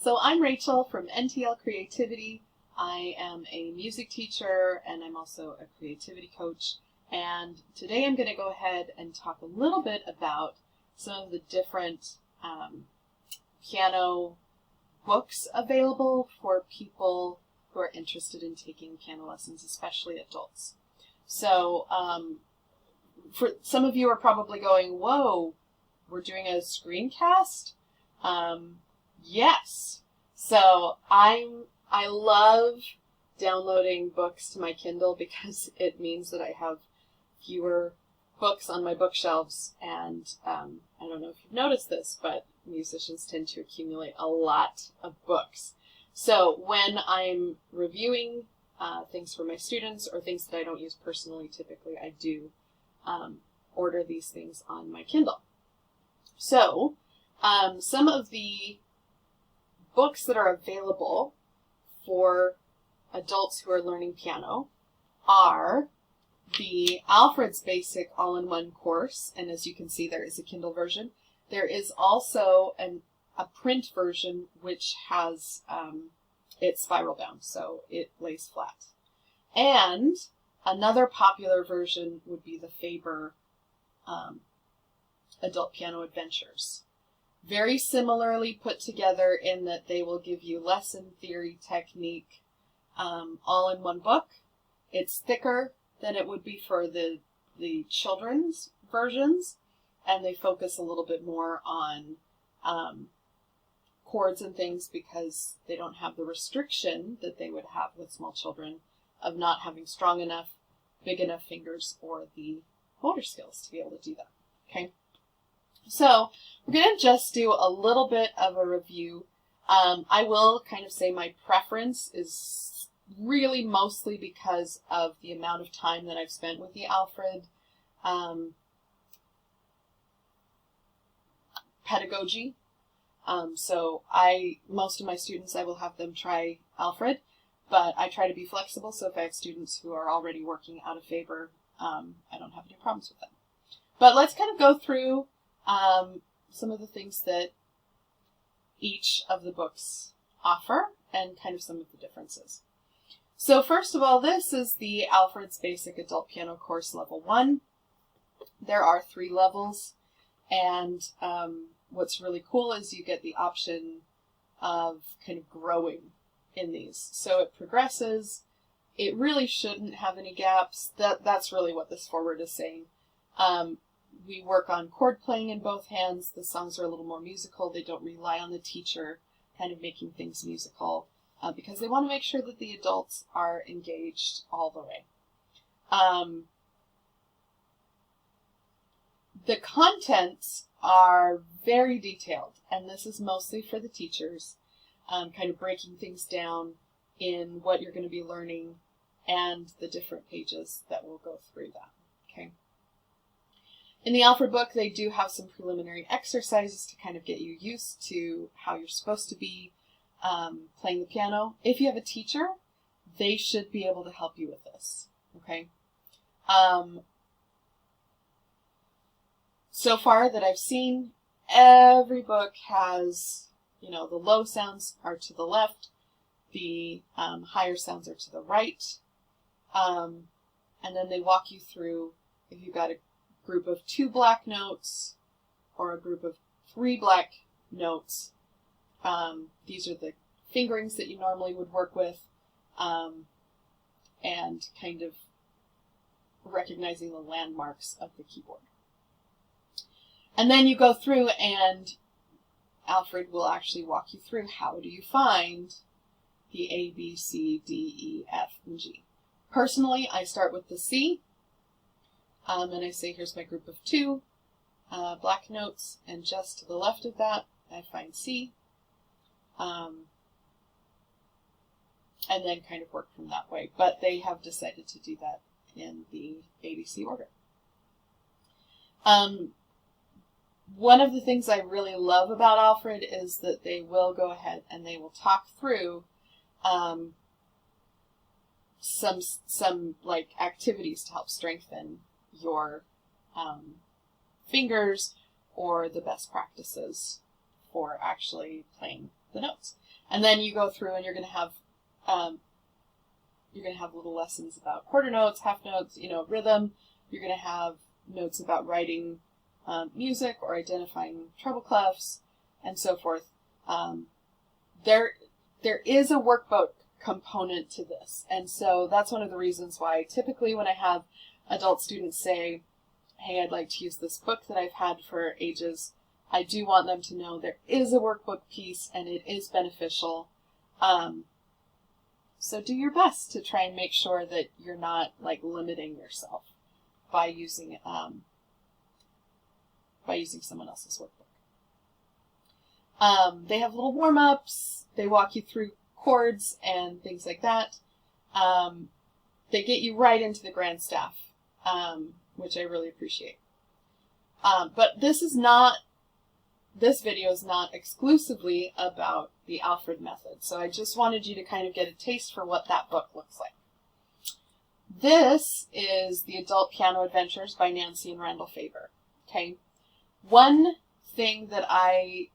So I'm Rachel from NTL Creativity. I am a music teacher and I'm also a creativity coach. And today I'm going to go ahead and talk a little bit about some of the different piano books available for people who are interested in taking piano lessons, especially adults. So for some of you are probably going, whoa, we're doing a screencast? Yes. So I love downloading books to my Kindle because it means that I have fewer books on my bookshelves. And I don't know if you've noticed this, but musicians tend to accumulate a lot of books. So when I'm reviewing things for my students or things that I don't use personally, typically I do order these things on my Kindle. So some of the books that are available for adults who are learning piano are the Alfred's Basic All-in-One course, and as you can see, there is a Kindle version. There is also a print version which has it's spiral bound, so it lays flat. And another popular version would be the Faber Adult Piano Adventures. Very similarly put together in that they will give you lesson, theory, technique, all in one book. It's thicker than it would be for the children's versions, and they focus a little bit more on chords and things because they don't have the restriction that they would have with small children of not having strong enough, big enough fingers or the motor skills to be able to do that. Okay. So we're going to just do a little bit of a review. I will kind of say my preference is really mostly because of the amount of time that I've spent with the Alfred pedagogy. So most of my students, I will have them try Alfred, but I try to be flexible. So if I have students who are already working out of Faber, I don't have any problems with them. But let's kind of go through some of the things that each of the books offer and kind of some of the differences. So first of all, this is the Alfred's Basic Adult Piano Course Level 1. There are 3 levels, and what's really cool is you get the option of kind of growing in these. So it progresses. It really shouldn't have any gaps. That's really what this foreword is saying. We work on chord playing in both hands. The songs are a little more musical. They don't rely on the teacher kind of making things musical because they want to make sure that the adults are engaged all the way. The contents are very detailed, and this is mostly for the teachers, kind of breaking things down in what you're going to be learning and the different pages that will go through that. Okay. In the Alfred book, they do have some preliminary exercises to kind of get you used to how you're supposed to be playing the piano. If you have a teacher, they should be able to help you with this. Okay. So far that I've seen, every book has, the low sounds are to the left, the higher sounds are to the right, and then they walk you through if you've got a group of 2 black notes or a group of 3 black notes. These are the fingerings that you normally would work with, and kind of recognizing the landmarks of the keyboard. And then you go through and Alfred will actually walk you through how do you find the A, B, C, D, E, F, and G. Personally, I start with the C, and I say here's my group of 2 black notes, and just to the left of that I find C, and then kind of work from that way. But they have decided to do that in the ABC order. One of the things I really love about Alfred is that they will go ahead and they will talk through some like activities to help strengthen your fingers or the best practices before actually playing the notes. And then you go through and you're going to have little lessons about quarter notes, half notes, rhythm. You're going to have notes about writing music or identifying treble clefs and so forth. There is a workbook component to this. And so that's one of the reasons why typically when I have adult students say, hey, I'd like to use this book that I've had for ages, I do want them to know there is a workbook piece and it is beneficial. So do your best to try and make sure that you're not limiting yourself by using someone else's workbook. They have little warm-ups. They walk you through chords and things like that. They get you right into the grand staff, which I really appreciate. But this video is not exclusively about the Alfred method. So I just wanted you to kind of get a taste for what that book looks like. This is The Adult Piano Adventures by Nancy and Randall Faber. Okay. One thing that I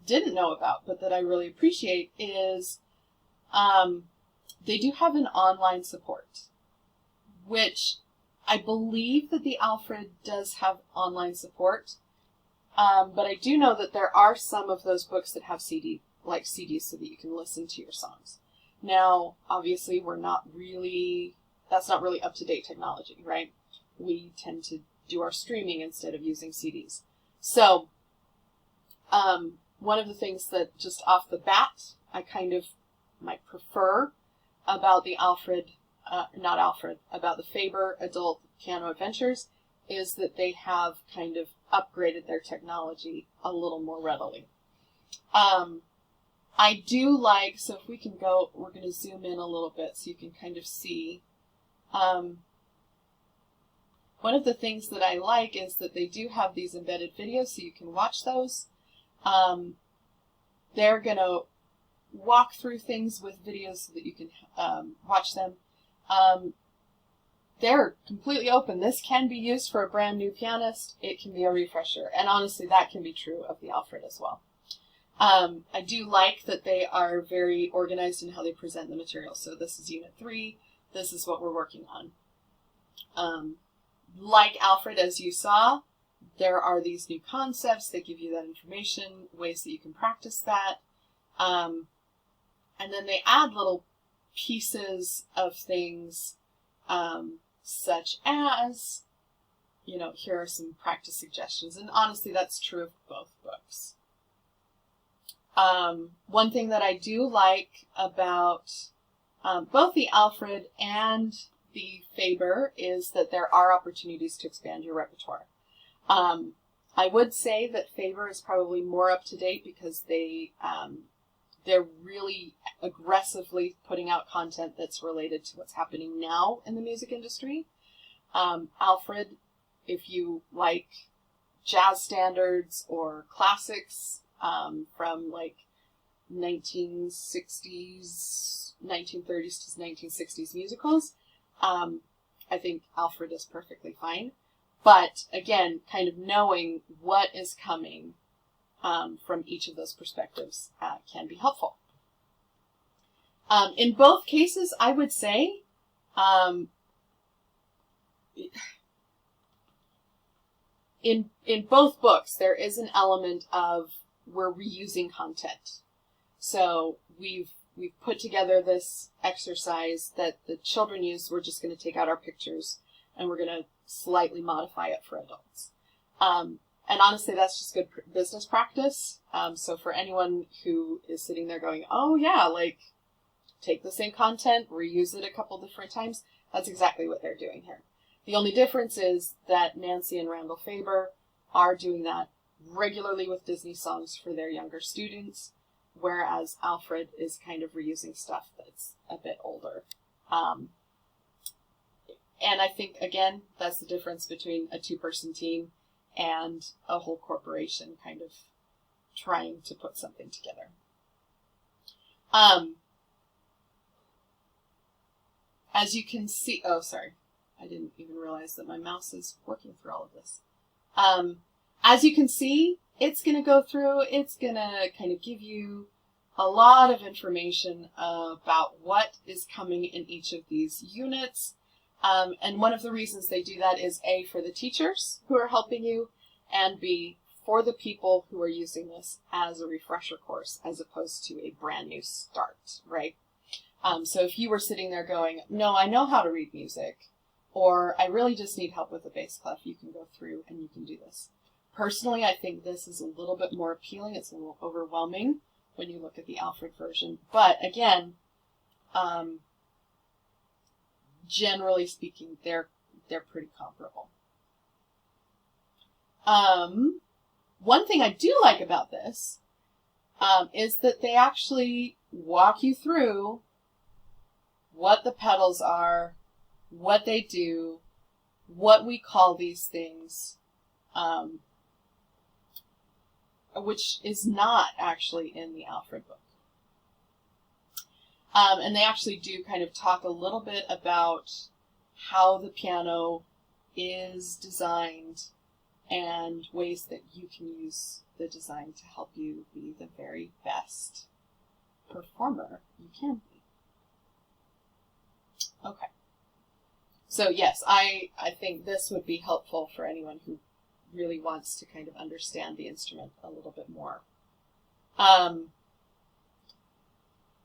didn't know about, but that I really appreciate is they do have an online support, which I believe that the Alfred does have online support. But I do know that there are some of those books that have CDs so that you can listen to your songs. Now, obviously, that's not really up-to-date technology, right? We tend to do our streaming instead of using CDs. So, one of the things that just off the bat, I kind of might prefer about the about the Faber Adult Piano Adventures is that they have kind of upgraded their technology a little more readily. I do like, so if we can go, we're going to zoom in a little bit so you can kind of see. One of the things that I like is that they do have these embedded videos so you can watch those. They're going to walk through things with videos so that you can watch them. They're completely open. This can be used for a brand new pianist. It can be a refresher. And honestly, that can be true of the Alfred as well. I do like that they are very organized in how they present the material. So this is Unit 3. This is what we're working on. Like Alfred, as you saw, there are these new concepts that give you that information, ways that you can practice that. And then they add little pieces of things such as, here are some practice suggestions. And honestly, that's true of both books. One thing that I do like about both the Alfred and the Faber is that there are opportunities to expand your repertoire. I would say that Faber is probably more up to date because they're really aggressively putting out content that's related to what's happening now in the music industry. Alfred, if you like jazz standards or classics from 1930s to 1960s musicals, I think Alfred is perfectly fine. But again, kind of knowing what is coming from each of those perspectives can be helpful. In both cases, I would say in both books, there is an element of we're reusing content. So we've put together this exercise that the children use. We're just going to take out our pictures and we're going to slightly modify it for adults. And honestly, that's just good business practice. So for anyone who is sitting there going, oh yeah, take the same content, reuse it a couple different times, that's exactly what they're doing here. The only difference is that Nancy and Randall Faber are doing that regularly with Disney songs for their younger students, whereas Alfred is kind of reusing stuff that's a bit older. And I think, again, that's the difference between a two-person team and a whole corporation kind of trying to put something together. As you can see, oh, sorry. I didn't even realize that my mouse is working through all of this. As you can see, it's going to go through, it's going to kind of give you a lot of information about what is coming in each of these units. And one of the reasons they do that is A, for the teachers who are helping you, and B, for the people who are using this as a refresher course as opposed to a brand new start, right? So if you were sitting there going, no, I know how to read music, or I really just need help with the bass clef, you can go through and you can do this. Personally, I think this is a little bit more appealing. It's a little overwhelming when you look at the Alfred version. But again, generally speaking, they're pretty comparable. One thing I do like about this is that they actually walk you through what the pedals are, what they do, what we call these things, which is not actually in the Alfred book. And they actually do kind of talk a little bit about how the piano is designed and ways that you can use the design to help you be the very best performer you can be. Okay. So yes, I think this would be helpful for anyone who really wants to kind of understand the instrument a little bit more.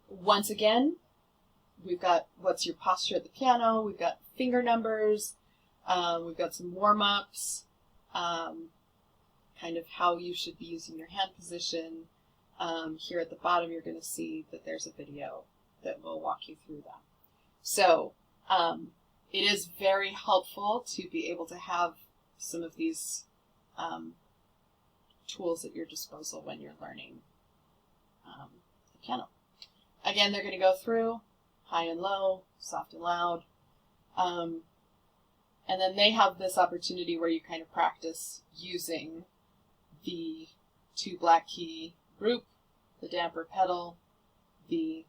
Once again, we've got what's your posture at the piano, we've got finger numbers, we've got some warm-ups, kind of how you should be using your hand position. Here at the bottom, you're going to see that there's a video that will walk you through that. So it is very helpful to be able to have some of these tools at your disposal when you're learning the piano. Again, they're going to go through high and low, soft and loud. And then they have this opportunity where you kind of practice using the 2 black key group, the damper pedal, the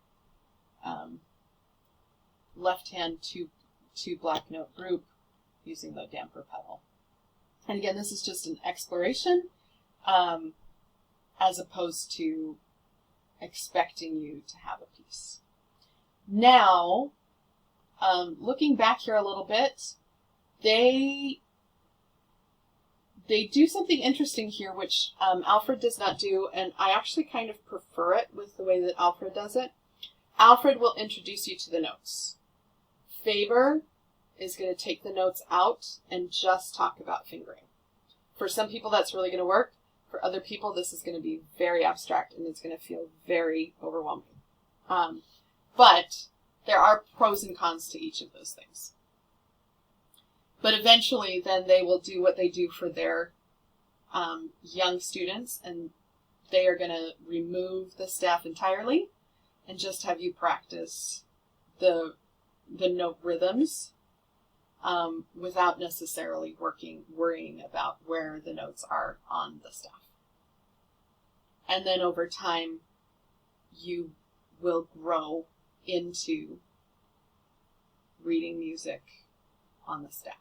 left hand 2 black note group using the damper pedal. And again, this is just an exploration as opposed to expecting you to have a piece. Now, looking back here a little bit, they do something interesting here, which Alfred does not do, and I actually kind of prefer it with the way that Alfred does it. Alfred will introduce you to the notes. Faber is going to take the notes out and just talk about fingering. For some people, that's really going to work. For other people, this is going to be very abstract, and it's going to feel very overwhelming. But there are pros and cons to each of those things. But eventually, then they will do what they do for their young students, and they are going to remove the staff entirely and just have you practice the note rhythms without necessarily worrying about where the notes are on the staff. And then over time, you will grow into reading music on the staff.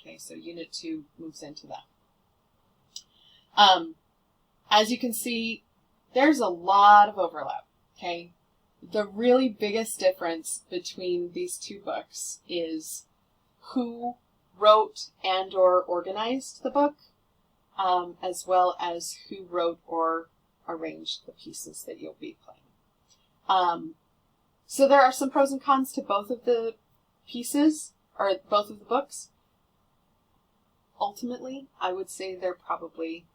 Okay, so Unit 2 moves into that. As you can see, there's a lot of overlap, okay? The really biggest difference between these 2 books is who wrote and or organized the book, as well as who wrote or arranged the pieces that you'll be playing. So there are some pros and cons to both of the pieces, or both of the books. Ultimately, I would say they're probably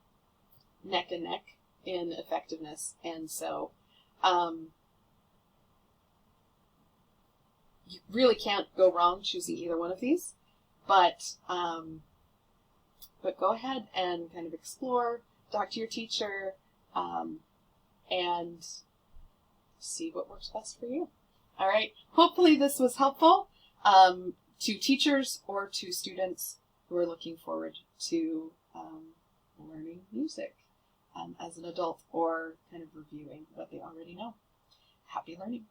neck and neck in effectiveness, and so you really can't go wrong choosing either one of these, but go ahead and kind of explore, talk to your teacher, and see what works best for you. All right. Hopefully this was helpful to teachers or to students who are looking forward to learning music as an adult or kind of reviewing what they already know. Happy learning.